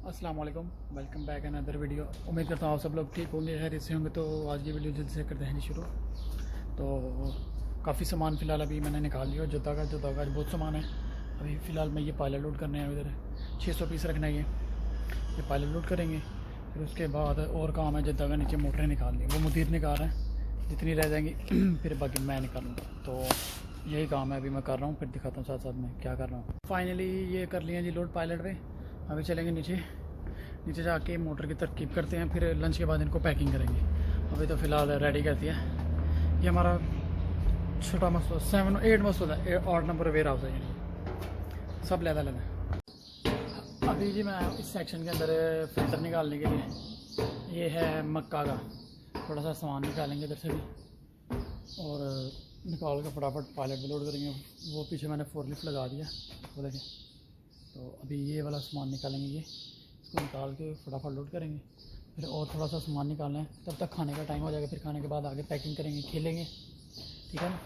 अस्सलाम वालेकुम, welcome back another video. उम्मीद करता हूँ आप सब लोग ठीक होंगे, खैरियत से होंगे। तो आज की वीडियो जल्दी से करते हैं जी शुरू। तो काफ़ी सामान फ़िलहाल अभी मैंने निकाल लिया। जुत्ता का बहुत सामान है। अभी फ़िलहाल मैं ये पायलट लोड करने हैं। इधर 600 पीस रखना है। ये पायलट लोड करेंगे। फिर उसके बाद और काम है, जुत्ता का नीचे मोटरें निकालनी, वो मुदीर निकाल रहे हैं। जितनी रह जाएंगी फिर बाकी मैं निकालूँगा। तो यही काम है अभी मैं कर रहा हूँ, फिर दिखाता हूँ साथ साथ में क्या कर रहा हूँ। फाइनली ये कर लिया जी लोड पायलट पे। अभी चलेंगे नीचे जाके मोटर की तरकीब करते हैं, फिर लंच के बाद इनको पैकिंग करेंगे। अभी तो फ़िलहाल रेडी करती है। ये हमारा छोटा मसला 7-8 मसला है, 8 नंबर वेयर हाउस है। ये सब लहदा अभी जी मैं इस सेक्शन के अंदर फ़िल्टर निकालने के लिए, ये है मक्का का थोड़ा सा सामान निकालेंगे इधर से भी, और निकाल कर फटाफट पायलट लोड करेंगे। वो पीछे मैंने फोरलिफ्ट लगा दिया, वो देखें। तो अभी ये वाला सामान निकालेंगे, ये इसको निकाल के फटाफट लोड करेंगे। फिर और थोड़ा सा सामान निकालना है, तब तक खाने का टाइम हो जाएगा। फिर खाने के बाद आगे पैकिंग करेंगे, खेलेंगे, ठीक है ना।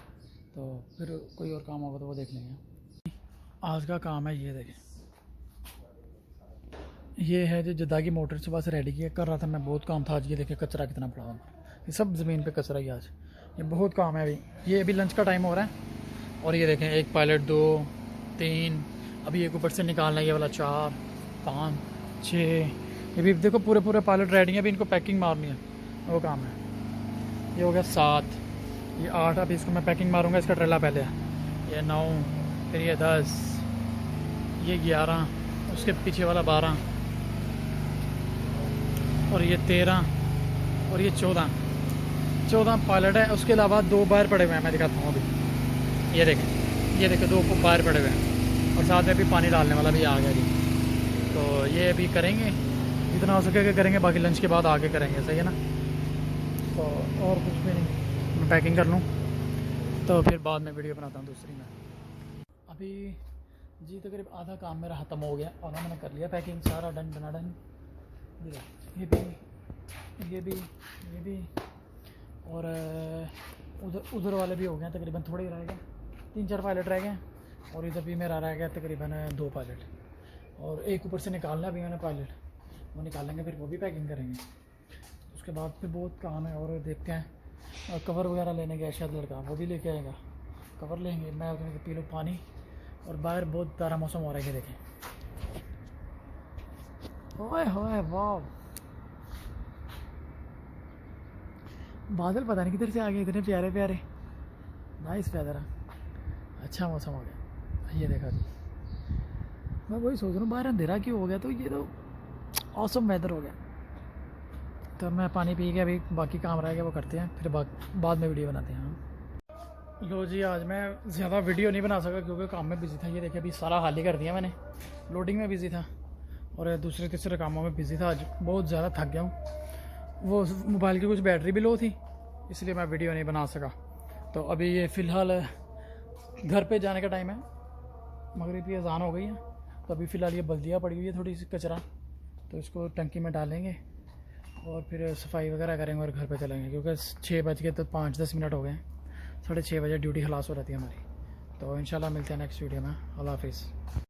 तो फिर कोई और काम होगा तो वो देख लेंगे। आज का काम है, ये देखें, ये है जो जद्दा की मोटर से बस रेडी किया कर रहा था मैं। बहुत काम था आज। ये देखें कचरा कितना पड़ा हुआ, ये सब ज़मीन पे कचरा ही आज। ये बहुत काम है अभी। ये अभी लंच का टाइम हो रहा है। और ये देखें, एक पायलट 2 3, अभी एक ऊपर से निकालना है, ये वाला 4 5 6। ये भी देखो पूरे पायलट रेडी है। अभी इनको पैकिंग मारनी है, वो काम है। ये हो गया 7, ये 8। अभी इसको मैं पैकिंग मारूंगा, इसका ट्रेला पहले है। ये 9, फिर ये 10, ये 11, उसके पीछे वाला 12, और ये 13, और ये 14 पायलट है। उसके अलावा 2 बाहर पड़े हुए हैं, मैं दिखाता हूँ अभी। ये देखें 2 बाहर पड़े हुए हैं, और साथ में अभी पानी डालने वाला भी आ गया जी। तो ये अभी करेंगे, जितना हो सकेगा करेंगे, बाकी लंच के बाद आगे करेंगे, सही है ना। तो और कुछ भी नहीं, मैं पैकिंग कर लूँ तो फिर बाद में वीडियो बनाता हूँ दूसरी में। अभी जी तकरीब आधा काम मेरा ख़त्म हो गया, और मैंने कर लिया पैकिंग, सारा डन बना डन। ये भी और उधर वाले भी हो गए तकरीबन, थोड़े ही रह गए, 3-4 पायलट रह गए। और इधर भी मेरा रह गया तकरीबन 2 पायलट, और एक ऊपर से निकालना भी मैंने पायलट, वो निकालेंगे, फिर वो भी पैकिंग करेंगे। उसके बाद फिर बहुत काम है, और देखते हैं। और कवर वगैरह लेने गया शायद लड़का, वो भी लेके आएगा। कवर लेंगे, मैं पी लूँ पानी। और बाहर बहुत प्यारा मौसम हो रहा है, देखें। ओए होए वाह, बादल पता नहीं किधर से आ गए, इतने प्यारे प्यारे। नाइस वेदर, अच्छा मौसम हो गया। ये देखा जी, मैं वही सोच रहा हूँ बाहर अंधेरा क्यों हो गया, तो ये तो औसम वेदर हो गया। तो मैं पानी पी के अभी बाकी काम रह गया वो करते हैं, फिर बाद में वीडियो बनाते हैं। लो जी, आज मैं ज़्यादा वीडियो नहीं बना सका क्योंकि काम में बिज़ी था। ये देखिए अभी सारा हाल ही कर दिया मैंने, लोडिंग में बिज़ी था और दूसरे तीसरे कामों में बिज़ी था। आज बहुत ज़्यादा थक गया हूँ। वो मोबाइल की कुछ बैटरी भी लो थी, इसलिए मैं वीडियो नहीं बना सका। तो अभी ये फ़िलहाल घर पे जाने का टाइम है, मगरिब की अज़ान हो गई है। तो अभी फ़िलहाल ये बल्दियाँ पड़ी हुई है थोड़ी सी कचरा, तो इसको टंकी में डालेंगे और फिर सफाई वगैरह करेंगे और घर पे चलेंगे, क्योंकि 6 बज के तो 5-10 मिनट हो गए हैं। 6:30 बजे ड्यूटी खलास हो रहती है हमारी। तो इंशाल्लाह मिलते हैं नेक्स्ट वीडियो में। अल्लाह हाफिज़।